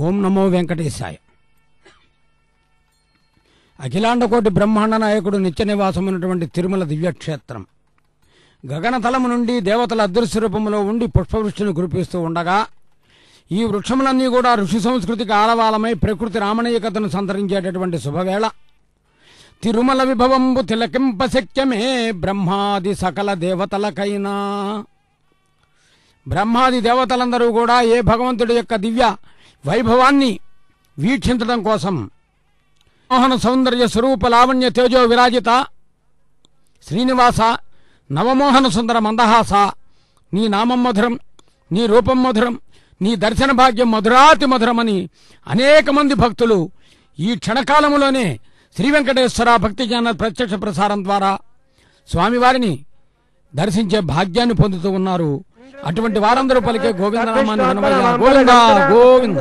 ఓం నమో వెంకటేశాయ. అఖిలాండకోటి బ్రహ్మాండ నాయకుడు నిత్య నివాసమైనటువంటి తిరుమల దివ్యక్షేత్రం గగనతలము నుండి దేవతల అదృశ్య రూపంలో ఉండి పుష్పవృష్టిని కురిపిస్తూ ఉండగా ఈ వృక్షములన్నీ కూడా ఋషి సంస్కృతికి ఆలవాలమై ప్రకృతి రామణీయకతను సంతరించేటటువంటి శుభవేళ. తిరుమల విభవంబు తిలకింప శక్యమే బ్రహ్మాది సకల దేవతలకైనా. బ్రహ్మాది దేవతలందరూ కూడా ఏ భగవంతుడి యొక్క దివ్య వైభవాన్ని వీక్షించడం కోసం మోహన సౌందర్య స్వరూప లావణ్య తేజో విరాజిత శ్రీనివాస నవమోహన సుందర మందహాస, నీ నామం మధురం, నీ రూపం మధురం, నీ దర్శన భాగ్యం మధురాతి మధురమని అనేక మంది భక్తులు ఈ క్షణకాలములోనే శ్రీ వెంకటేశ్వర భక్తి జ్ఞాన ప్రత్యక్ష ప్రసారం ద్వారా స్వామివారిని దర్శించే భాగ్యాన్ని పొందుతూ ఉన్నారు. అటువంటి వారందరూ పలికే గోవిందనామాన్ని వినవయ్యా. గోవింద గోవింద.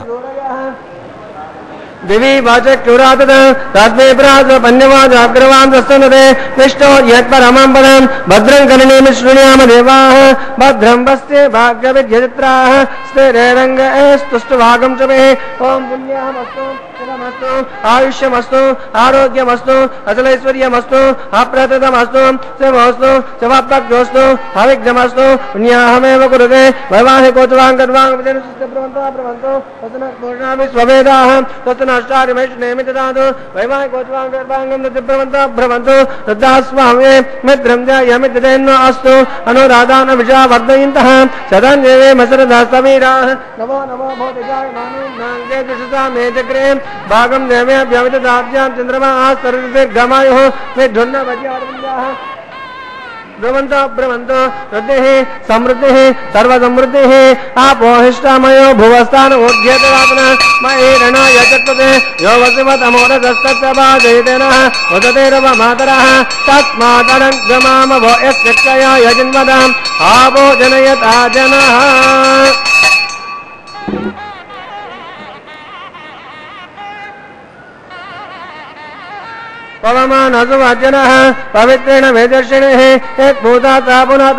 दिवी वाचक्युरातद तस्मै प्रात पन्यवाजाग्रवान् दस्तनदे विष्णो यत्परमं पदं भद्रं कर्णेन शृणुयाम देवाः भद्रं वस्ते भाग्यविद्यचित्राः स्थिरैरङ्गैस्तुष्टभागं च मे ॐ पुण्यमस्तु चिरमस्तु आयुष्यमस्तु आरोग्यमस्तु अचलैश्वर्यमस्तु अप्रततमस्तु शिवोस्तु शिवभक्तोस्तु अविघ्नमस्तु पुण्याहमेव कुरुते वैवाहिकोत्सवाङ्गर्वाङ्गप्रवन्तो वचनपूर्णामि स्ववेदाः नष्टारिमेश नेमित दातु वैवाहिकोत्सवाङ्गर्वाङ्गं प्रवन्तो भ्रवन्तु तद्दास्वामे मित्रं जयमित देन्नो अस्तु अनुराधान विषा वर्धयन्तः सदान्यवे मसरदास्तवीराः नमो नमो भौतिकाय मानोन्नाङ्गे दिशसा मे चक्रे भागं देवेभ्यमित दाभ्यां चन्द्रमाः सर्वदीर्घमायुः विद्धुन्न वज्रारविन्दाः ब्रवन्तो ब्रवन्तो वृद्धिः समृद्धिः सर्वसमृद्धिः आपोहिष्टामयो भुवस्थान ऊर्ध्यतवापन मयि रणो यजक्तते यो वसिमतमोरदस्तत्तपादयितेनः वदतेरव मातरः तस्मादरङ्गमाम भो यश्चक्षया यजिन्वदाम् आपो जनयता जनः पवमानसुवाजनः पवित्रेण वेदर्शिणिः यत्भूतात्मा पुनः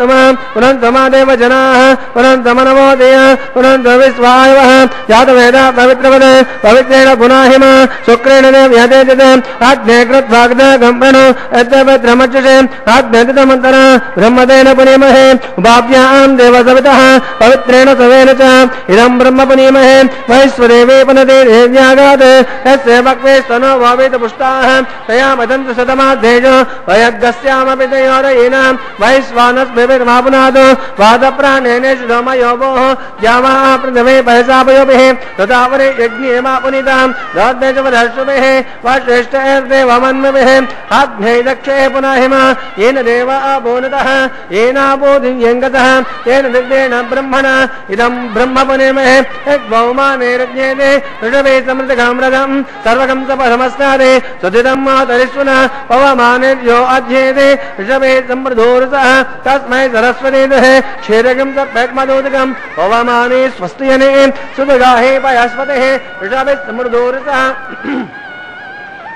पुनन्तमादेव जनाः पुनन्तमनमोदय पुनन्तविश्वायवः जातवेदा पवित्रवद पवित्रेण पुनाहिम शुक्रेण देव्यतेजते आज्ञे कृत्वाग्नगम्पनो यद्पवित्रमच्युषे आज्ञेतितमन्तर ब्रह्मतेन पुनीमहे उपाभ्यां देवसवितः पवित्रेण सवेन च इदं ब्रह्म पुनीमहे वैश्वदेवे पुनते देव्यागात् यस्य भक्ते स्तनो वावेतपुष्टाः तया वदन्तु शतमाध्येजो वयग्गस्यामपि तयोरयेनां वैश्वानस्भिर्मापुनादो वादप्राणेनेषु धोमयोगोः यामाः पृथ्वे पयसापयोभिः तदावरे यज्ञेमापुनितां दौर्देशवधर्षुभिः वश्रेष्ठैर्देवमन्मभिः आग्नेय दक्षे पुनः हिमा येन देवा अभूनतः येनाबोधियङ्गतः तेन दिग्देन ब्रह्मणा इदं ब्रह्मपुनेमहे यद्भौमानेरज्ञेते ऋषभे समृद्धकाम्रदं सर्वकं सपरमस्तादे सुधितं मातरिष्वना पवमानेर्यो अध्येते ऋषभे समृद्धोरसः तस्मै सरस्वतीदः क्षीरकं तत्पैक्मदोदकं पवमाने स्वस्तियने सुदगाहे पयस्पतेः ऋषभे समृद्धोरसः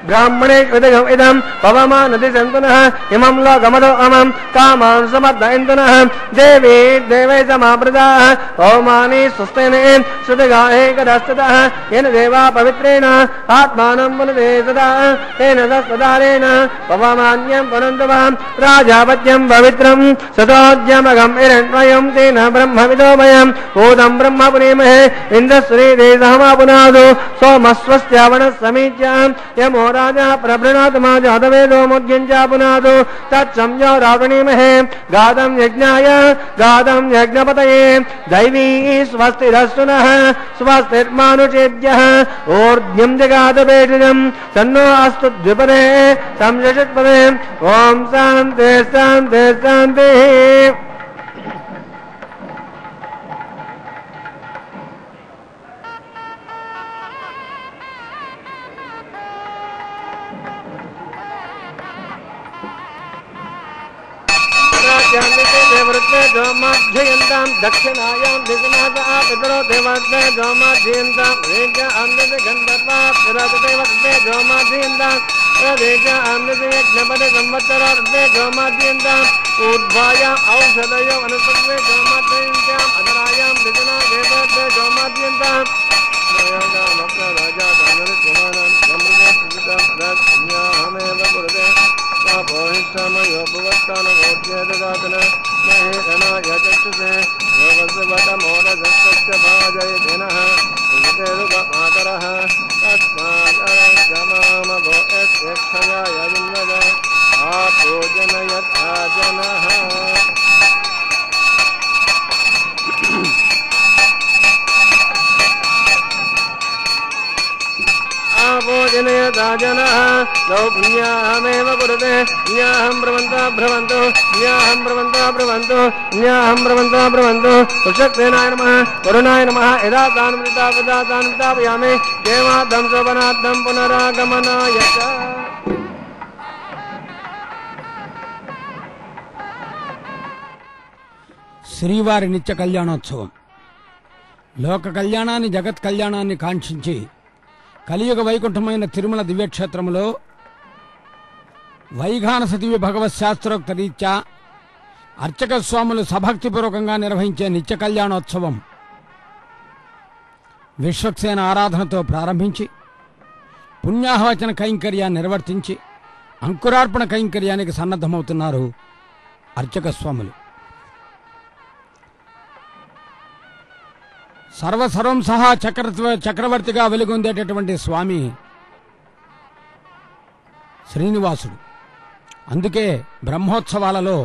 ब्राह्मणे इदं पवमानति सन्तुनः इमं लोकमदो अमं कामान् समर्दयन्तुनः देवी देवै समावृताः पवमाने स्वस्तेन सुदगाहे कदस्ततः येन देवा पवित्रेण आत्मानं पुनते सदा तेन तस्पदारेण पवमान्यं पुनन्तवां प्राजापत्यं पवित्रं सतोद्यमगं हिरण्मयं तेन ब्रह्मविदोमयं भूतं ब्रह्म पुनीमहे इन्द्रश्री देशमापुनादो सोमस्वस्त्यावणः समीच्यां यमो राजा प्रभृणात् मा जातवेदो मुद्यञ्चा पुनादो तत्संयो रावणीमहे गादं यज्ञाय गादं यज्ञपतये दैवी स्वस्तिरस्तुनः स्वस्तिर्मानुषेभ्यः ऊर्ध्वं जगादपेटिजं तन्नो अस्तु द्विपदे संशषट्पदे ॐ शान्ति शान्ति शान्तिः जोमाध्ययन्तां दक्षिणायां दिशनाथ पितरो देवस्ते जोमाध्ययन्तां रेज आन्नद गन्धर्वा पितरदेवस्ते जोमाध्ययन्तां रेज आन्नद यज्ञपदे संवत्सरार्थे जोमाध्ययन्तां ऊर्ध्वायाम् औषधयो अनुसर्वे जोमाध्ययन्तां अधरायां दिशना देवस्ते जोमाध्ययन्तां पुण्याहमेव कुरुते न्याहं ब्रवन्तो न्याहं ब्रवन्तो न्याहं ब्रवन्तो पुरुषक्तेनाय नमः वरुणाय नमः यदा तान् वितापयामि क्षेमाद्धं शोभनाद्धं पुनरागमनाय च శ్రీవారి నిత్య కళ్యాణోత్సవం లోక కళ్యాణాన్ని జగత్ కళ్యాణాన్ని కాంక్షించి కలియుగ వైకుంఠమైన తిరుమల దివ్యక్షేత్రములో వైఘానస దివ్య భగవత్ శాస్త్రోక్త రీత్యా అర్చక స్వాములు సభక్తిపూర్వకంగా నిర్వహించే నిత్య కళ్యాణోత్సవం విశ్వక్సేన ఆరాధనతో ప్రారంభించి పుణ్యాహవచన కైంకర్యాన్ని నిర్వర్తించి అంకురార్పణ కైంకర్యానికి సన్నద్ధమవుతున్నారు అర్చక స్వాములు. సర్వం సహా చక్రవర్తిగా వెలుగొందేటటువంటి స్వామి శ్రీనివాసుడు. అందుకే బ్రహ్మోత్సవాలలో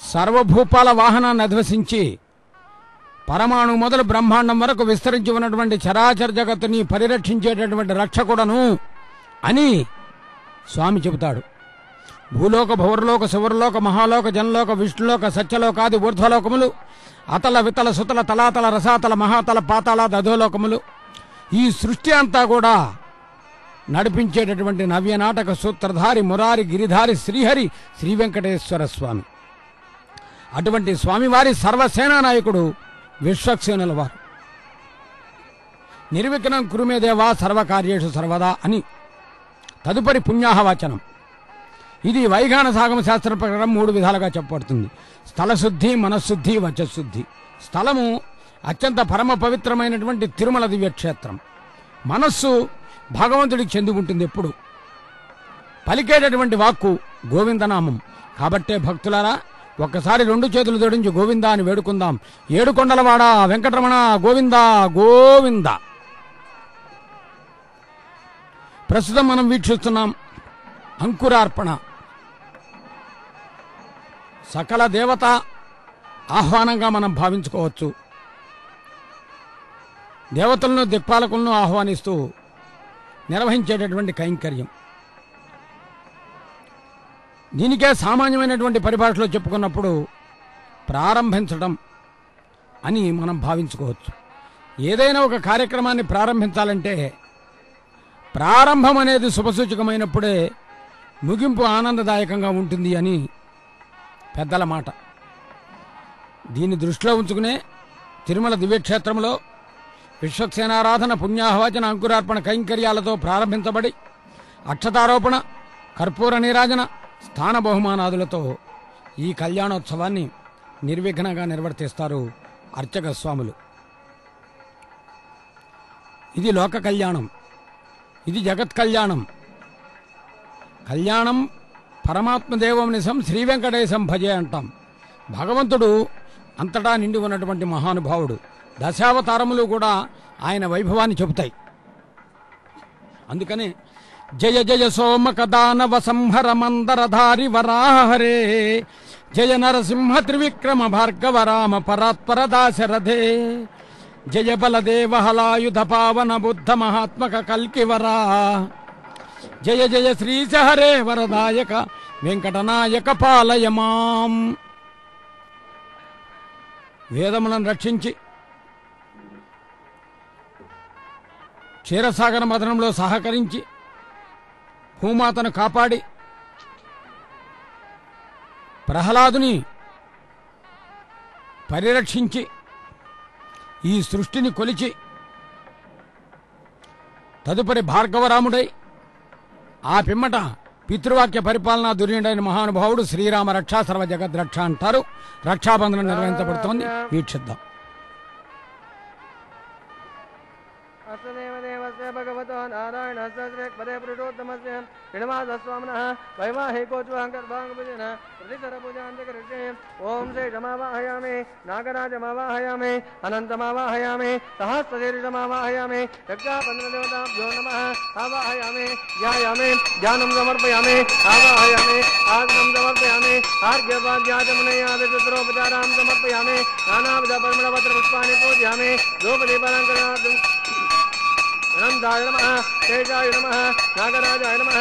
సర్వభూపాల వాహనాన్ని అధివసించి పరమాణు మొదలు బ్రహ్మాండం వరకు విస్తరించి ఉన్నటువంటి చరాచర జగత్తుని పరిరక్షించేటటువంటి రక్షకుడను అని స్వామి చెబుతాడు. భూలోక భౌరలోక శివరలోక మహాలోక జనలోక విష్ణులోక సత్యలోకాది ఊర్ధ్వలోకములు అతల వితల సుతల తలాతల రసాతల మహాతల పాతాళ అధోలోకములు ఈ సృష్టి అంతా కూడా నడిపించేటటువంటి నవ్యనాటక సూత్రధారి మురారి గిరిధారి శ్రీహరి శ్రీ వెంకటేశ్వర స్వామి. అటువంటి స్వామివారి సర్వసేనా నాయకుడు విశ్వక్సేనుల వారు. నిర్విఘ్నం కురుమే దేవా సర్వకార్యేషు సర్వదా అని తదుపరి పుణ్యాహవచనం. ఇది వైఘాన సాగమ శాస్త్ర ప్రకారం 3 విధాలుగా చెప్పబడుతుంది. స్థలశుద్ధి, మనశుద్ధి, వచశుద్ధి. స్థలము అత్యంత పరమ పవిత్రమైనటువంటి తిరుమల దివ్యక్షేత్రం. మనస్సు భగవంతుడికి చెంది ఉంటుంది ఎప్పుడు. పలికేటటువంటి వాక్కు గోవిందనామం. కాబట్టే భక్తులారా ఒక్కసారి 2 చేతులు జోడించి గోవిందా అని వేడుకుందాం. ఏడుకొండలవాడ వెంకటరమణ గోవింద గోవింద. ప్రస్తుతం మనం వీక్షిస్తున్నాం అంకురార్పణ. సకల దేవత ఆహ్వానంగా మనం భావించుకోవచ్చు. దేవతలను దిక్పాలకులను ఆహ్వానిస్తూ నిర్వహించేటటువంటి కైంకర్యం. దీనికే సామాన్యమైనటువంటి పరిభాషలో చెప్పుకున్నప్పుడు ప్రారంభించడం అని మనం భావించుకోవచ్చు. ఏదైనా ఒక కార్యక్రమాన్ని ప్రారంభించాలంటే ప్రారంభం అనేది శుభసూచకమైనప్పుడే ముగింపు ఆనందదాయకంగా ఉంటుంది అని పెద్దల మాట. దీన్ని దృష్టిలో ఉంచుకునే తిరుమల దివ్యక్షేత్రంలో విశ్వక్సేనారాధన పుణ్యాహవచన అంకురార్పణ కైంకర్యాలతో ప్రారంభించబడి అక్షతారోపణ కర్పూర నీరాజన స్థాన బహుమానాదులతో ఈ కళ్యాణోత్సవాన్ని నిర్విఘ్నంగా నిర్వర్తిస్తారు అర్చక స్వాములు. ఇది లోక కళ్యాణం, ఇది జగత్ కళ్యాణం. కళ్యాణం పరమాత్మదేవం నిజం శ్రీ వెంకటేశం భజే అంటాం. భగవంతుడు అంతటా నిండి ఉన్నటువంటి మహానుభావుడు. దశావతారములు కూడా ఆయన వైభవాన్ని చెబుతాయి. అందుకని జయ జయ సోమక దానవ సంహర మందరధారి వరాహరే జయ నరసింహ త్రివిక్రమ భార్గవ రామ పరాత్పర దాశరథే జయ బలదేవ హలాయుధ పావన బుద్ధ మహాత్మక కల్కివరా జయ జయ శ్రీశ హరే వరదాయక వెంకటనాయక పాలయ మాం. వేదములను రక్షించి క్షీరసాగర మదనంలో సహకరించి భూమాతను కాపాడి ప్రహ్లాదుని పరిరక్షించి ఈ సృష్టిని కొలిచి తదుపరి భార్గవరాముడై ఆ పిమ్మట పితృవాక్య పరిపాలనా దుర్యుడైన మహానుభావుడు శ్రీరామ రక్ష సర్వ జగద్రక్ష అంటారు. రక్షాబంధనం నిర్వహించబడుతోంది. వీక్షిద్దాం. नारायण सहस्रे पदे पुरुषोत्तमस्य श्रीनिवासस्वामिनः वैवाहिकोज्वहङ्कर्भाङ्गपूजन प्रतिकरपूजान्तकरिष्ये ॐ शेषमावाहयामि नागराजमावाहयामि अनन्तमावाहयामि सहस्रशीर्षमावाहयामि रक्षाबन्धनदेवताभ्यो नमः आवाहयामि ध्यायामि ध्यानं समर्पयामि आवाहयामि आग्नं समर्पयामि आर्घ्यपाद्याचमनयादिचत्रोपचारां समर्पयामि नानाविधपरिमलपत्रपुष्पाणि पूजयामि धूपदीपालङ्करणार्थम् अनन्ताय नमः तेजाय नमः नागराजाय नमः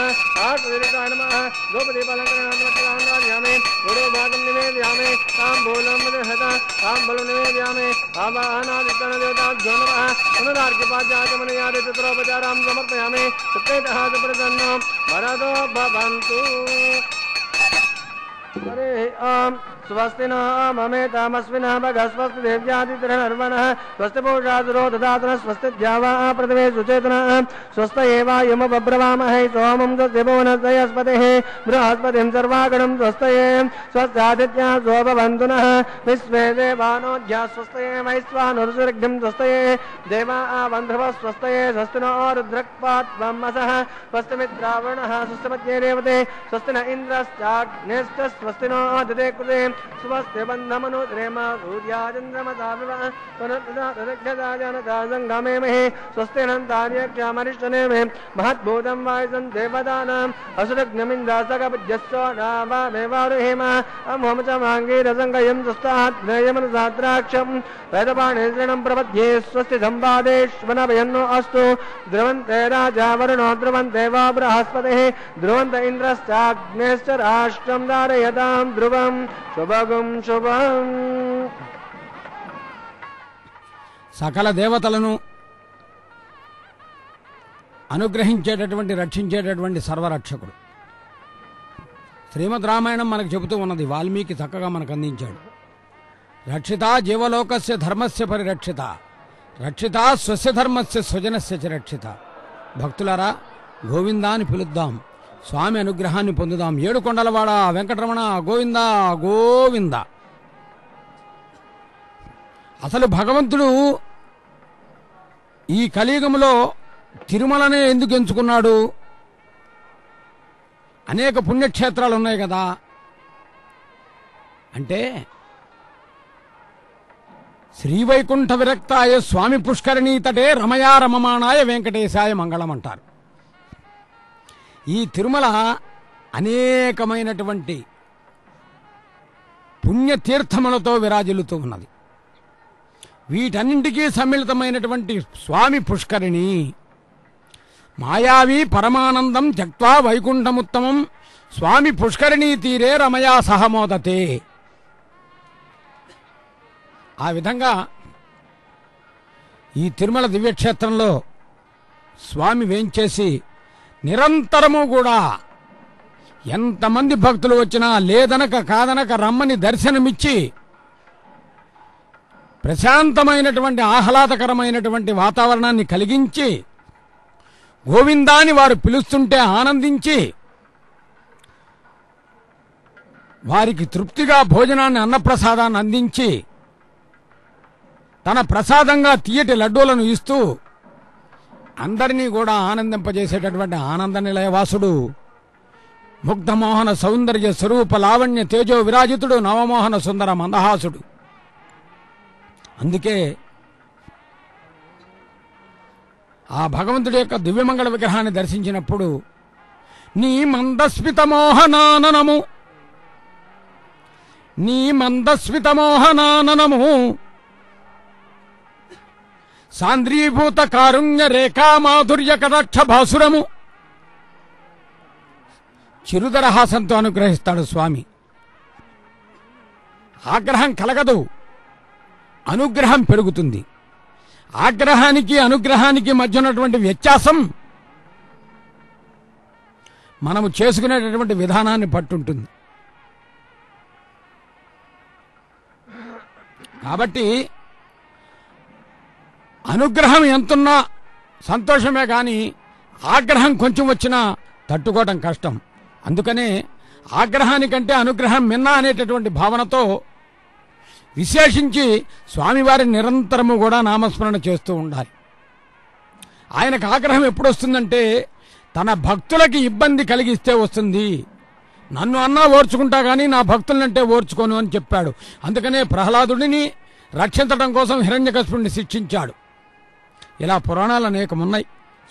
आर्षवीरिकाय नमः धूपदीपालङ्करणार्थमक्षरान्वार्यामि गुरुभागं निवेदयामि ताम्बूलं दहत ताम्बूलं निवेदयामि आवाहनादित्तनदेवताभ्यो नमः पुनरार्घ्यपाद्याचमनयादिचत्रोपचारां समर्पयामि सुप्रेतः सुप्रसन्नो वरदो भवन्तु हरे ओम स्वस्ति न ममेतामस्मिनः भगः स्वस्ति देव्यादित्रनर्वणः स्वस्ति पूषादुरो ददातुनः स्वस्ति द्यावा पृथिवी सुचेतनः स्वस्त एवायमुपब्रवामहे सोमं स्वस्य भुवनस्पतिः बृहस्पतिं सर्वागणं स्वस्तये स्वस्यादित्या स्वभवन्तु नः विश्वे देवानोऽध्या स्वस्तये वैश्वानरुसर्घ्यं स्वस्तये देवा वन्ध्रवः स्वस्तये स्वस्ति नो रुद्रक्पात्वमसः स्वस्ति मित्रावरुणः स्वस्ति पत्न्ये रेवते स्वस्ति न इन्द्रश्चाग्नेश्च स्वस्ति नो ददे कृते स्वस्ति बन्धमनुद्रेम सूर्याचन्द्रमसा विवः पुनर्दक्षता जनता सङ्गमेमहे स्वस्ति अनन्तार्यक्षामरिष्टनेमे महद्भूतं वायुसं देवतानाम् असुरग्नमिन्दासकपद्यस्व नावामेवारुहेम अमोम च माङ्गीरसङ्गयं स्वस्तात्मयमनसात्राक्षं वेदपाणिश्रणं प्रपद्ये स्वस्ति सम्पादेष्वनभयन्नो अस्तु ध्रुवन्ते राजा वरुणो ध्रुवन्ते वा बृहस्पतिः ध्रुवन्त इन्द्रश्चाग्नेश्च राष्ट्रं धारयतां ध्रुवं శుభగం శుభం. సకల దేవతలను అనుగ్రహించేటటువంటి రక్షించేటటువంటి సర్వరక్షకుడు. శ్రీమద్ రామాయణం మనకు చెబుతూ ఉన్నది, వాల్మీకి చక్కగా మనకు అందించాడు. రక్షిత జీవలోకస్య ధర్మస్య పరిరక్షిత రక్షిత స్వస్య ధర్మస్య స్వజనస్య చ రక్షిత. భక్తులారా, గోవిందాన్ని పిలుద్దాం, స్వామి అనుగ్రహాన్ని పొందుదాం. ఏడుకొండలవాడ వెంకటరమణ గోవింద గోవింద. అసలు భగవంతుడు ఈ కలియుగంలో తిరుమలనే ఎందుకు ఎంచుకున్నాడు? అనేక పుణ్యక్షేత్రాలు ఉన్నాయి కదా. అంటే శ్రీవైకుంఠ విరక్తాయ స్వామి పుష్కరిణీ తటే రమయా రమమాణాయ వెంకటేశాయ మంగళం అంటారు. ఈ తిరుమల అనేకమైనటువంటి పుణ్యతీర్థములతో విరాజిల్లుతూ ఉన్నది. వీటన్నింటికీ సమ్మిళితమైనటువంటి స్వామి పుష్కరిణి. మాయావి పరమానందం త్యక్త్వా వైకుంఠముత్తమం స్వామి పుష్కరిణీ తీరే రమయా సహమోదతే. ఆ విధంగా ఈ తిరుమల దివ్యక్షేత్రంలో స్వామి వేంచేసి నిరంతరము కూడా ఎంతమంది భక్తులు వచ్చినా లేదనక కాదనక రమ్మని దర్శనమిచ్చి ప్రశాంతమైనటువంటి ఆహ్లాదకరమైనటువంటి వాతావరణాన్ని కలిగించి గోవిందాని వారు పిలుస్తుంటే ఆనందించి వారికి తృప్తిగా భోజనాన్ని అన్నప్రసాదాన్ని అందించి తన ప్రసాదంగా తీయటి లడ్డూలను ఇస్తూ అందరినీ కూడా ఆనందింపజేసేటటువంటి ఆనంద నిలయవాసుడు, ముగ్ధమోహన సౌందర్య స్వరూప లావణ్య తేజో విరాజితుడు, నవమోహన సుందర మందహాసుడు. అందుకే ఆ భగవంతుడి యొక్క దివ్యమంగళ విగ్రహాన్ని దర్శించినప్పుడు నీ మందస్మిత మోహనాననము నీ మందస్మిత మోహనాననము సాంద్రీభూత కారుణ్య రేఖా మాధుర్య కటాక్ష భాసురము చిరుదరహాసంతో అనుగ్రహిస్తాడు స్వామి. ఆగ్రహం కలగదు, అనుగ్రహం పెరుగుతుంది. ఆగ్రహానికి అనుగ్రహానికి మధ్య ఉన్నటువంటి వ్యత్యాసం మనము చేసుకునేటటువంటి విధానాన్ని పట్టుంటుంది. కాబట్టి అనుగ్రహం ఎంతున్నా సంతోషమే కానీ ఆగ్రహం కొంచెం వచ్చినా తట్టుకోవటం కష్టం. అందుకనే ఆగ్రహానికంటే అనుగ్రహం మిన్నా అనేటటువంటి భావనతో విశేషించి స్వామివారి నిరంతరము కూడా నామస్మరణ చేస్తూ ఉండాలి. ఆయనకు ఆగ్రహం ఎప్పుడు వస్తుందంటే తన భక్తులకి ఇబ్బంది కలిగిస్తే వస్తుంది. నన్ను అన్నా ఓర్చుకుంటా కానీ నా భక్తులనంటే ఓర్చుకోను అని చెప్పాడు. అందుకనే ప్రహ్లాదుడిని రక్షించడం కోసం హిరణ్యకశిపుడిని శిక్షించాడు. ఇలా పురాణాలు అనేకమున్నాయి.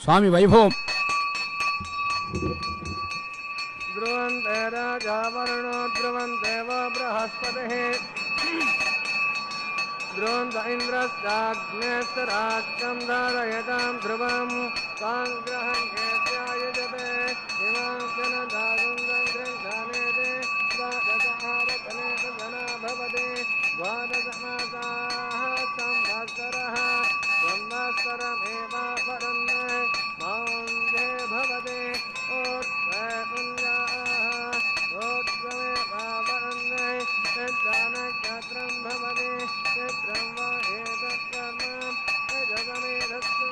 స్వామి వైభవం. ధ్రువంతే రాజా వరుణో ధ్రువంతేవ బృహస్పతిః ధ్రువంత ఇంద్రశ్చాగ్నేస్తరాక్షం ధారయతాం ధ్రువం సాంగ్రహం కేస్యాయుజతే ఇమాం జనదాగుంద్రఘ్నానేతే ద్వాదశహారతనేతనా భవతే ద్వాదశమాసాః సంవత్సరः సంవత్సరమేవాపరన్ మాంజే భవతే ఓత్వే పుణ్యాః ఓత్వమేవాపరన్ యజ్ఞనక్షత్రం భవతే చిత్రం వా ఏతత్కర్మ యజగమేధస్సు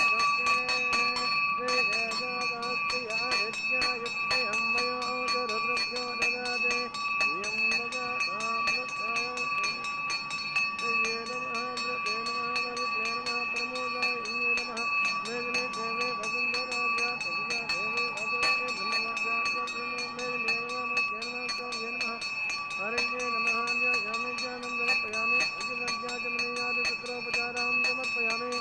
ృత్యాయుక్తయం వయోరుభ్యో దదాతే ఇయం సమర్పయామి.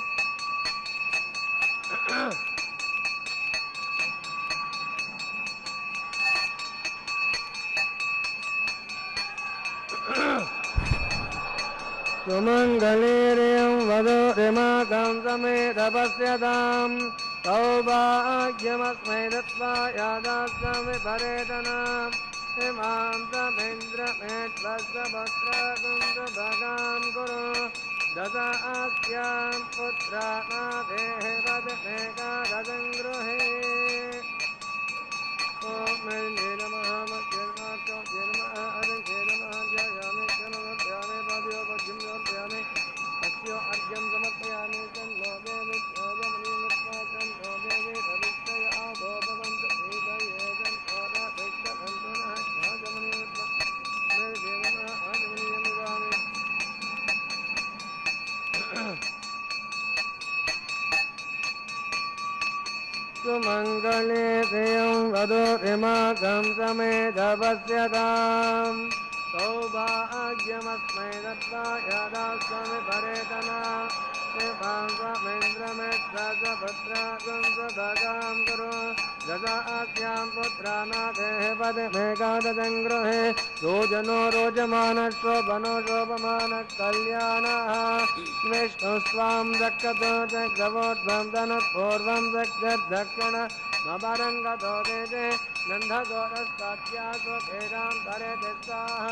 సుమంగళీర్యం వదో రిమాకం సమేతపస్యతాం సౌభాగ్యమస్మై దత్వా యాదాస్మి పరేతనాం హిమాంతమింద్రమేత్వస్వభద్రగుంద్రభగాం కురు దశాస్యాం పుత్రానాదేహ వదమేకాదశం గృహే. ఓం మే నమః మధ్యమాచం నమః అరంగే నమః ధ్యాయామి క్షణమధ్యామి పాదయోపద్యం సమర్పయామి అస్య అర్ఘ్యం సమర్పయామి తన్నో దేవి ధ్యాయమని ముత్పాకం నో దేవి భవిష్యయ ఆభోభవంత ఏకయేకం ఓరాభిక్షకంతునః ధ్యాయమని ముత్ప మే దేవనః ఆజమనీయమివామి. సుమంగళే శ్రియం వదో రిమాకం సమేతపస్యతాం సౌభాగ్యమస్మై దత్వా యాదాస్మి పరేతనా ేంద్రమేత్వస్వభద్రగుంద్రభగాం కురు దశాస్యాం పుత్రానాదేహ వదమేకాదశం గృహే రోజనో రోజమానశోభనో శోభమాన కళ్యాణః విష్ణుస్వాం దక్కతో చక్రవోద్భం ధనుర్పూర్వం దక్షిణ మబరంగతో దేజే నందగోరస్తాత్యాస్వేదాం ధరే దిస్తాః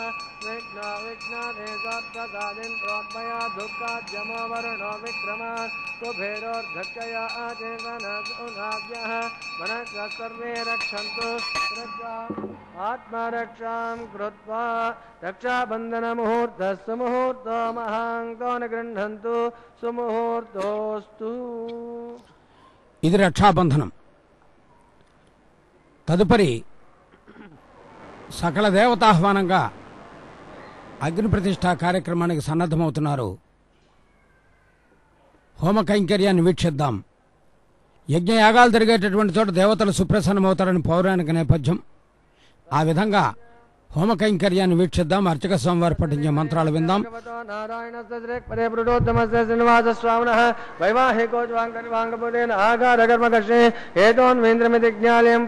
విఘ్నో విఘ్నాదే సప్తదాదింత్రోద్భయా దుఃఖాద్యమో వరుణో విక్రమా కుబేరోర్ధక్షయా ఆచేతనసునాభ్యః మనః సర్వే రక్షन्तు ఆత్మరక్షాం కృత్వా రక్షాబంధనముహూర్తస్సు ముహూర్తో మహాంతో గృహ్ణन्तు సుముహూర్తోస్తు. ఇది రక్షాబంధనం. తదుపరి సకల దేవతాహ్వానంగా అగ్ని ప్రతిష్ఠా కార్యక్రమానికి సన్నద్ధమవుతున్నారు. హోమ కైంకర్యాన్ని వీక్షిద్దాం. యజ్ఞయాగాలు జరిగేటటువంటి చోట దేవతలు సుప్రసన్నమవుతారని పౌరాణిక నేపథ్యం. ఆ విధంగా హోమ కైంకర్యాన్ని వీక్షిద్దాం. అర్చక స్వామివారు పఠించే మంత్రాలు విందాం. వైవాహికోజ్వాంగర్వాంగపురేణ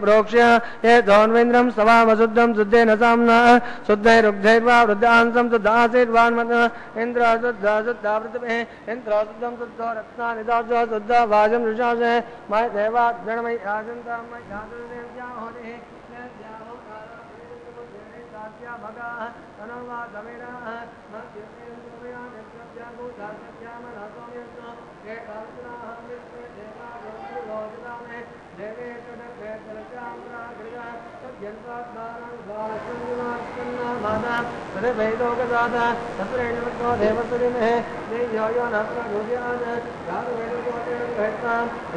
ప్రోక్ష్య ఏతోన్వేంద్రం సవామశుద్ధం శుద్ధేన సామ్నా శుద్ధైరుగ్ధైర్వా వృద్ధాంసం శుద్ధాసీర్వాన్మత ఇంద్ర శుద్ధ శుద్ధ పృథివే ఇంద్ర శుద్ధం శుద్ధ రత్నాని దాస శుద్ధ వాజం ఋషాసే మయ దేవా గణమై ఆసంతం మయ ధాతుర్దేవ్యాహోతి భగా తనవా సమేరా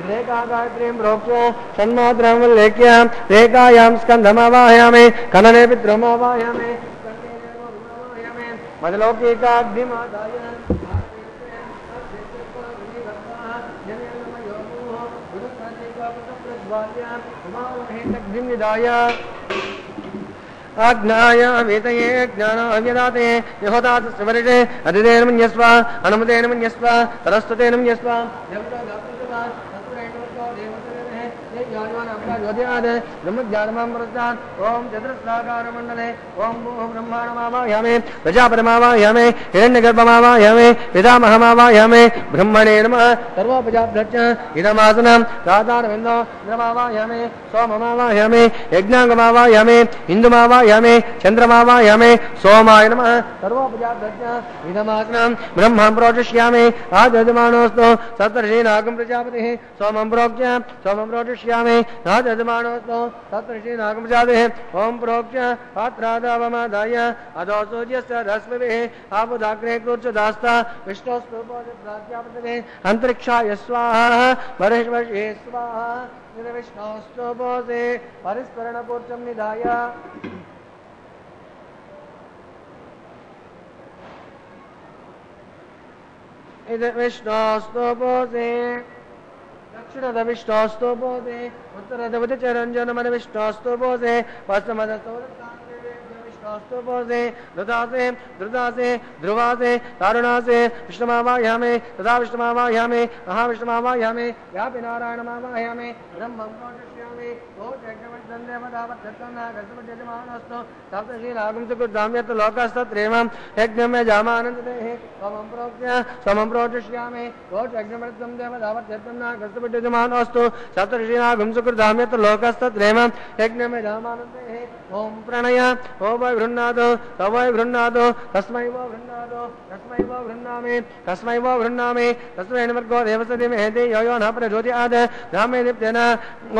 రేఖాగాయత్రీం ప్రోక్ష్య షణ్మాత్రం లేఖ్య రేఖాయాం స్కంధమావాహయామి కననే పితృమావాహయామి మదలౌకికాగ్నిమాదాయ आज्ञाया वेतये ज्ञानाव्यदाते यहोदात स्वर्गे अधिदेन मन्यस्व अनुमतेन मन्यस्व तरस्ततेन मन्यस्व ओम चतुस्राकारमंडले ओम ब्रह्माणमावाहयामे प्रजापतिमावाहयामे हिरण्यगर्भमावाहयामे पितामहमावाहयामे ब्रह्मणे नमः सर्वोपजाभ्यश्च इदमासनं राधारविन्दो इंद्रमावाहयामे सोममावाहयामे यज्ञांगमावाहयामे इंदुमावाहयामे चंद्रमावाहयामे सोमाय नमः सर्वोपजाभ्यश्च इदमासनं ब्रह्मं प्रोचिष्यामि आदयमानोऽस्तु सप्तर्षीनागं प्रजापतिः सोमं प्रोक्ष्य सोमं प्रोचिष्यामि आदयमानोऽस्तु सप्तर्षीनागं प्रजापतिः ओम प्रोक्ष्य पात्रादावमादाय अधो सूर्यस्य रश्मिभिः आपुदाग्ने क्रूर्चदास्ता विष्णोस्तु प्रजापतिः अंतरिक्षाय स्वाहा परमेश्वरे स्वाहा विष्णोस्तु बोधे परिस्मरणपूर्चं निधाय इद विष्णोस्तु बोधे दक्षिणद विष्णोस्तु बोधे उत्तरद विचरंजनमन विष्णोस्तु बोधे पश्चिमद विष्णोस्तु बोधे धृतासे धृतासे ध्रुवासे तारुणासे विष्णुमावाहयामे तथा विष्णुमावाहयामे महाविष्णुमावाहयामे व्यापि नारायणमावाहयामे ब्रह्मं प्रोचिष्यामि लोकस्तत्रेमं यज्ञं जामानन्ददेः सोमं प्रोक्ष्य सोमं प्रोचिष्यामि यज्ञमृतं देवदावत्यत्तन्नागस्तविद्यमानोऽस्तु सप्तर्षीणागं सुकृताम्यत्र लोकस्तत्रेमं यज्ञं जामानन्ददेः ओम प्रणय ओ वै गृह्णादो तवै गृह्णादो तस्मै वो गृह्णादो तस्मै वो गृह्णामि तस्मै वो गृह्णामि तस्मै नमर्गो देवसति मेहति यो यो न प्रचोदयात् रामे दीप्तेन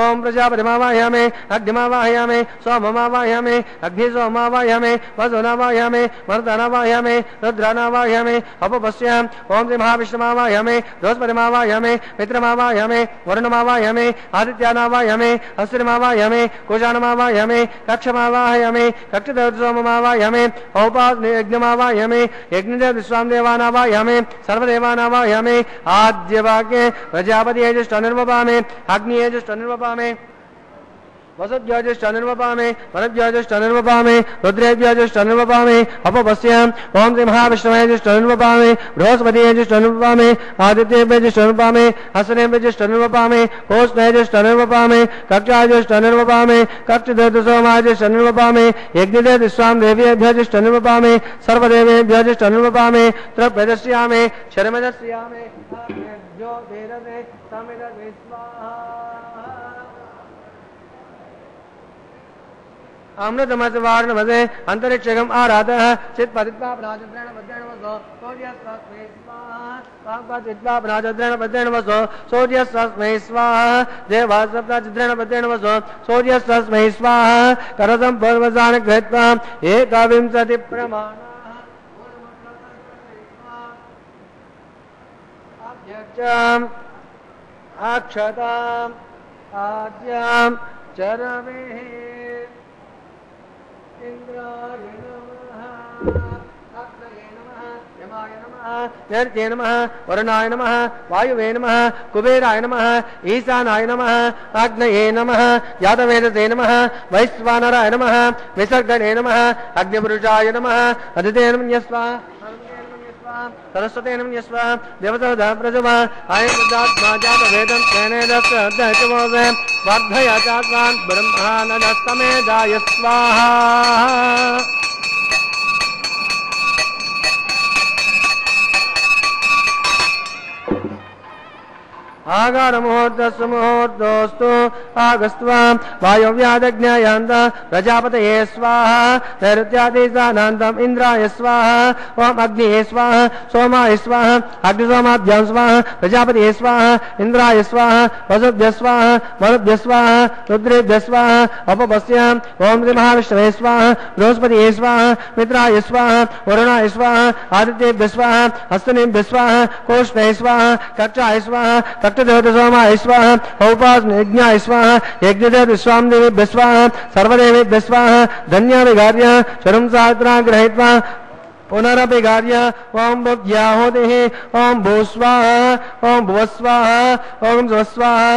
ओम प्रजापतिमावाहयामि अग्निमावाहयामि सोममावाहयामि अग्निसोममावाहयामि वसुनावाहयामि मरुतानावाहयामि रुद्रानावाहयामि अपपश्याम् ओम श्री महाविष्णुमावाहयामि बृहस्पतिमावाहयामि मित्रमावाहयामि वरुणमावाहयामि आदित्यानावाहयामि अस्त्रिमावाहयामि कुशानमावाहयामि कक्षमावाहयामि कक्षदेवसोममावाहयामि औपासयज्ञमावाहयामि यज्ञदेव विश्वामदेवानावाहयामि सर्वदेवानावाहयामि आद्यवाक्ये प्रजापतियज्येष्ठनिर्वपामि अग्नियज्येष्ठनिर्वपामि वसुद्योजिष्ठनिर्वपामि वनद्योजिष्ठनिर्वपामि रुद्रेभ्योजिष्ठनिर्वपामि अपपश्याम् ओम श्री महाविष्णुवेजिष्ठनिर्वपामि बृहस्पतियज्येष्ठनिर्वपामि आदित्येभ्यज्येष्ठनिर्वपामि हसनेभ्यज्येष्ठनिर्वपामि कोष्णेज्येष्ठनिर्वपामि कक्षाज्येष्ठनिर्वपामि कक्षदेवसोमाज्येष्ठनिर्वपामि यज्ञदेवस्वामदेव्येभ्यज्येष्ठनिर्वपामि सर्वदेवेभ्यज्येष्ठनिर्वपामि त्रयदस्यामि शर्मदस्यामि जो देरदे समिदे स्वाहा अमृतमस वारणमसे अंतरिक्षगम आराधः चित्पतित्वा प्राजद्रेण बद्धेन वसो सूर्यस्मै स्वाहा पापचित्वा प्राजद्रेण बद्धेन वसो सूर्यस्मै स्वाहा देवासप्ताचिद्रेण बद्धेन वसो सूर्यस्मै स्वाहा करसं पूर्वजान कृत्वा एकविंशति प्रमाणाः अध्यक्षाम् अक्षताम् आद्यां चरमेः इंद्राय नमः अग्नये नमः यमाय नमः नैर्त्ये नमः वरुणाय नमः वायुवे नमः कुबेराय नमः ईशानाय नमः अग्नये नमः यादवेदसे नमः वैश्वानराय नमः विसर्गणे नमः अग्निपुरुषाय नमः अदितेन मन्यस्वा सरस्वतेन मन्यस्व देवता प्रजवा आयदात्मा जातवेदं तेनेदस्य अध्ययतमोवे वर्धया चात्मान् ब्रह्मानन्दस्तमेदाय स्वाहा आगार मुहूर्तस्तु मुहूर्तोस्तु आगस्त्वा वायव्यादज्ञायान्त प्रजापतये स्वाहा नैऋत्यादिशानान्तम् इंद्राय स्वाहा ओम अग्निये स्वाहा सोमाय स्वाहा अग्निसोमाभ्यां स्वाहा प्रजापतये स्वाहा इंद्राय स्वाहा वसुभ्यः स्वाहा मरुभ्यः स्वाहा रुद्रेभ्यः स्वाहा अपपश्याम् ओम श्री महाविष्णवे स्वाहा बृहस्पतये स्वाहा मित्राय स्वाहा वरुणाय स्वाहा आदित्येभ्यः स्वाहा हस्तनेभ्यः स्वाहा कोष्ठे स्वाहा कक्षाय स्वाहा सोमाय स्वाहा औपासयज्ञाय स्वाहा यज्ञदेव विश्वामदेवेभ्यः स्वाहा सर्वदेवेभ्यः स्वाहा धन्याभिघार्य शरं सात्रा गृहीत्वा पुनरपि कार्य ओम भुव्याहुतिः ओम भूस्वाहा ओम भुवस्वाहा ओम स्वस्वाहा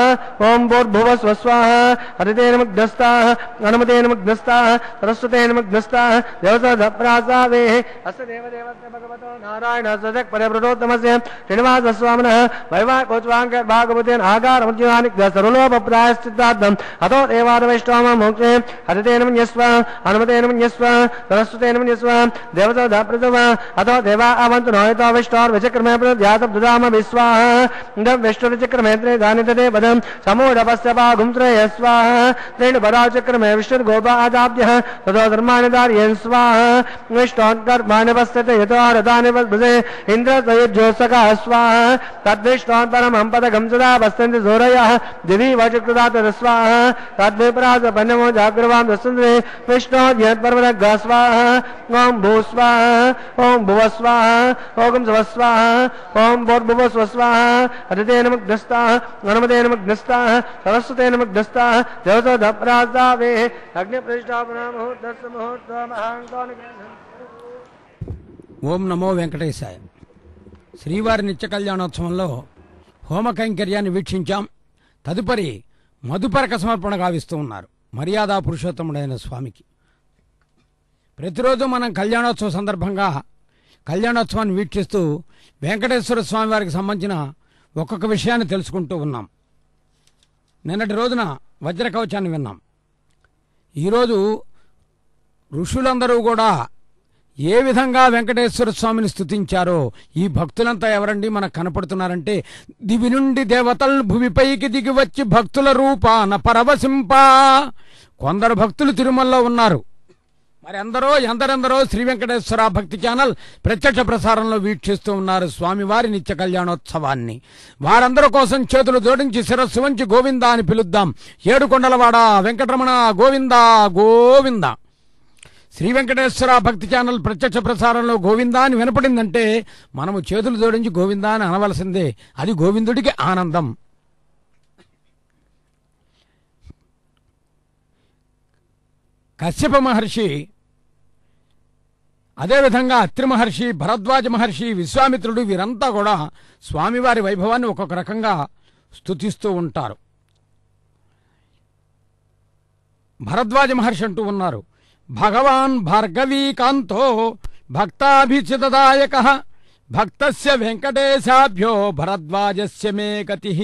ओम भूर्भुवस्वस्वाहा हरितेन मुग्धस्ताः अनुमतेन मुग्धस्ताः सरस्वतेन मुग्धस्ताः देवसदप्रासावेः अस्य देवदेवस्य भगवतो नारायणस्य परिवृतोत्तमस्य श्रीनिवासस्वामिनः वैवाहिकोच्वाङ्गभागवतेन आकारमुज्जहानिग्धः सर्वलोपप्रायश्चित्तार्थम् अतो देवादवैष्णवं मोक्षे हरितेन मन्यस्व अनुमतेन मन्यस्व सरस्वतेन मन्यस्व देवसदप्रथम अतो देवा अवन्तु नोयतो विष्णोर्विचक्रमे प्रद्यातब्दुदाम विश्वाहा विष्णुर्चक्रमेत्रे दानितते पदम् समूढपस्य पाघुं त्रय स्वाहा त्रीणि पदाचक्रमे विष्णुर्गोपा आदाभ्यः ततो धर्माणि धारयन् स्वाहा विष्णोत्कर्माणि पश्यते यतो रथानि पद्भुजे इन्द्रतयुज्योत्सका स्वाहा तद्विष्णोत् परमं पदकं सदा पश्यन्ति सूरयः दिवि वचकृता तदस्वाहा तद्विपरासपन्नमो जाग्रवां दस्सन्ते विष्णोद्यत्पर्वतग्गा स्वाहा ओं भूस्वाहा ओं भुवस्वाहा ओं स्वस्वाहा ओं भूर्भुवस्वस्वाहा हरितेन मुग्धस्ताः अनुमतेन मुग्धस्ताः सरस्वतेन मुग्धस्ताः देवसदप्रासावेः अग्निप्रतिष्ठापनामुहूर्तस्य मुहूर्तमहाङ्कानिग्रहणम् ఓం నమో వెంకటేశాయ. శ్రీవారి నిత్య కళ్యాణోత్సవంలో హోమ కైంకర్యాన్ని వీక్షించాం. తదుపరి మధుపరక సమర్పణ గావిస్తూ ఉన్నారు మర్యాదా పురుషోత్తముడైన స్వామికి. ప్రతిరోజు మనం కళ్యాణోత్సవం సందర్భంగా కళ్యాణోత్సవాన్ని వీక్షిస్తూ వెంకటేశ్వర స్వామి వారికి సంబంధించిన ఒక్కొక్క విషయాన్ని తెలుసుకుంటూ ఉన్నాం. నిన్నటి రోజున వజ్రకవచాన్ని విన్నాం. ఈరోజు ఋషులందరూ కూడా ఏ విధంగా వెంకటేశ్వర స్వామిని స్తుతించారో ఈ భక్తులంతా ఎవరండి మనకు కనపడుతున్నారంటే, దివి నుండి దేవతలు భూమిపైకి దిగి వచ్చి భక్తుల రూపాన పరవశింప. కొందరు భక్తులు తిరుమలలో ఉన్నారు. మరి ఎందరెందరో శ్రీ వెంకటేశ్వర భక్తి ఛానల్ ప్రత్యక్ష ప్రసారంలో వీక్షిస్తూ ఉన్నారు స్వామివారి నిత్య కళ్యాణోత్సవాన్ని. వారందరి కోసం చేతులు జోడించి శిరస్సు వంచి గోవిందా అని పిలుద్దాం. ఏడుకొండలవాడ వెంకటరమణ గోవిందా గోవిందా. శ్రీ వెంకటేశ్వర భక్తి ఛానల్ ప్రత్యక్ష ప్రసారంలో గోవిందా అని వినపడిందంటే మనము చేతులు జోడించి గోవిందా అని అనవలసిందే. అది గోవిందుడికి ఆనందం. కశ్యప మహర్షి, అదేవిధంగా అత్రి మహర్షి, భరద్వాజ మహర్షి, విశ్వామిత్రుడు వీరంతా కూడా స్వామివారి వైభవాన్ని ఒక్కొక్క రకంగా స్తుతిస్తూ ఉంటారు. భరద్వాజ మహర్షి అంటూ ఉన్నారు, భగవాన్ భార్గవీకాంతో భక్తాభిచితదాయక భక్తస్య వెంకటేశాభ్యో భరద్వాజస్య మే గతిః.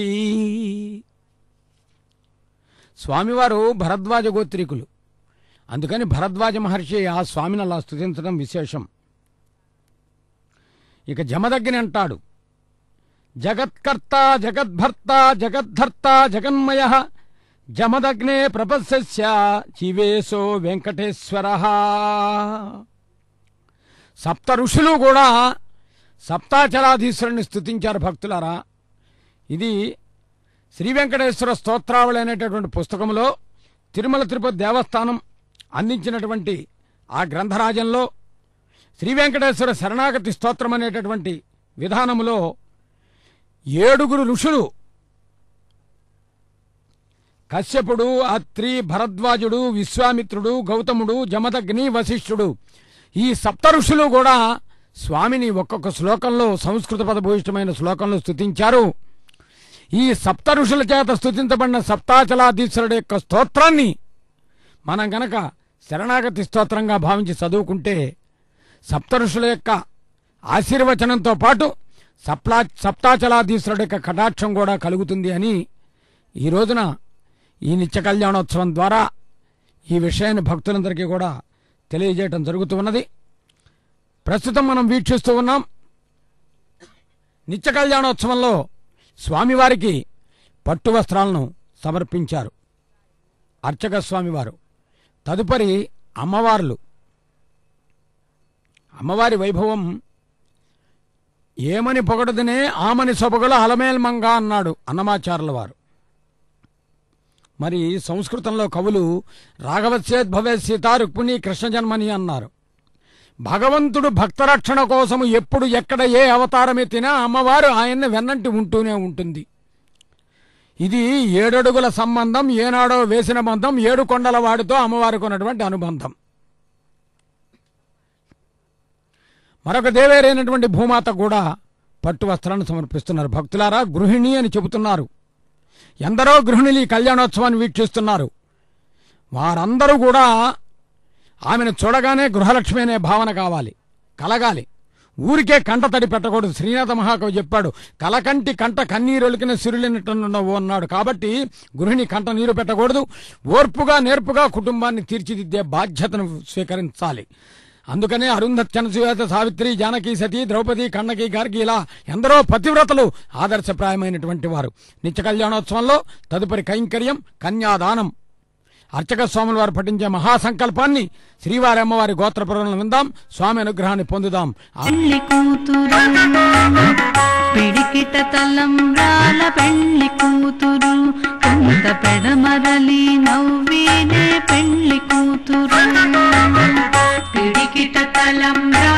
స్వామివారు భరద్వాజ గోత్రీకులు. అందుకని భరద్వాజ మహర్షి ఆ స్వామిని అలా స్తుతించడం విశేషం. ఇక జమదగ్ని అంటాడు, జగత్కర్త జగద్భర్త జగద్ధర్త జగన్మయః జమదగ్నే ప్రపస్య జీవేశో వెంకటేశ్వర. సప్త ఋషులు కూడా సప్తాచలాధీశ్వరుని స్తుతించారు భక్తులారా. ఇది శ్రీ వెంకటేశ్వర స్తోత్రావళి అనేటటువంటి పుస్తకంలో తిరుమల తిరుపతి దేవస్థానం అందించినటువంటి ఆ గ్రంథరాజంలో శ్రీ వెంకటేశ్వర శరణాగతి స్తోత్రం అనేటటువంటి విధానములో 7 ఋషులు కశ్యపుడు, అత్రి, భరద్వాజుడు, విశ్వామిత్రుడు, గౌతముడు, జమదగ్ని, వశిష్ఠుడు ఈ సప్త ఋషులు కూడా స్వామిని ఒక్కొక్క శ్లోకంలో సంస్కృత పదభూయిష్టమైన శ్లోకంలో స్తుతించారు. ఈ సప్త ఋషుల చేత స్తుతించబడిన సప్తాచలాధీశ్వరుడు యొక్క స్తోత్రాన్ని మనం గనక శరణాగతి స్తోత్రంగా భావించి చదువుకుంటే సప్త ఋషుల యొక్క ఆశీర్వచనంతో పాటు సప్తాచలాధీశ్వరుడు యొక్క కటాక్షం కూడా కలుగుతుంది అని ఈ రోజున ఈ నిత్య కళ్యాణోత్సవం ద్వారా ఈ విషయాన్ని భక్తులందరికీ కూడా తెలియజేయడం జరుగుతూ ఉన్నది. ప్రస్తుతం మనం వీక్షిస్తూ ఉన్నాం. నిత్య కళ్యాణోత్సవంలో స్వామివారికి పట్టు వస్త్రాలను సమర్పించారు అర్చక స్వామివారు. తదుపరి అమ్మవారి వైభవం ఏమని పొగడదనే ఆమని సొబగుల అలమేల్మంగ అన్నాడు అన్నమాచార్యుల వారు. మరి సంస్కృతంలో కవులు రాఘవస్యేద్భవే సీత రుక్మిణి కృష్ణ జన్మని అన్నారు. భగవంతుడు భక్తరక్షణ కోసము ఎప్పుడు ఎక్కడ ఏ అవతారమెత్తినా అమ్మవారు ఆయన్ని వెన్నంటి ఉంటూనే ఉంటుంది. ఇది 7 అడుగుల సంబంధం, ఏనాడో వేసిన బంధం, 7 కొండల వాడితో అమ్మవారికి ఉన్నటువంటి అనుబంధం. మరొక దేవేరైనటువంటి భూమాత కూడా పట్టు వస్త్రాన్ని సమర్పిస్తున్నారు. భక్తులారా, గృహిణి అని చెబుతున్నారు. ఎందరో గృహిణులు ఈ కళ్యాణోత్సవాన్ని వీక్షిస్తున్నారు. వారందరూ కూడా ఆమెను చూడగానే గృహలక్ష్మి అనే భావన కలగాలి. ఊరికే కంట తడి పెట్టకూడదు. శ్రీనాథ మహాకవి చెప్పాడు, కలకంటి కంట కన్నీరొలికిన సిరులినట్టున్నావు అన్నాడు. కాబట్టి గృహిణి కంట నీరు పెట్టకూడదు. ఓర్పుగా నేర్పుగా కుటుంబాన్ని తీర్చిదిద్దే బాధ్యతను స్వీకరించాలి. అందుకనే అరుంధతి, అనసూయ, సావిత్రి, జానకి, సతీ, ద్రౌపది, కన్నకి, గార్గి ఇలా ఎందరో పతివ్రతలు ఆదర్శప్రాయమైనటువంటి వారు. నిత్య కళ్యాణోత్సవంలో తదుపరి కైంకర్యం కన్యాదానం. అర్చక స్వాముల వారు పఠించే మహాసంకల్పాన్ని శ్రీవారి అమ్మవారి గోత్రపురంలో విందాం. స్వామి అనుగ్రహాన్ని పొందుదాం. పిడికిట తలంబ్రాల పెళ్లి కూతురు, కొంత పెడమరలి నవ్వేనే పెళ్లి కూతురు. పిడికిట తలంబ్రాల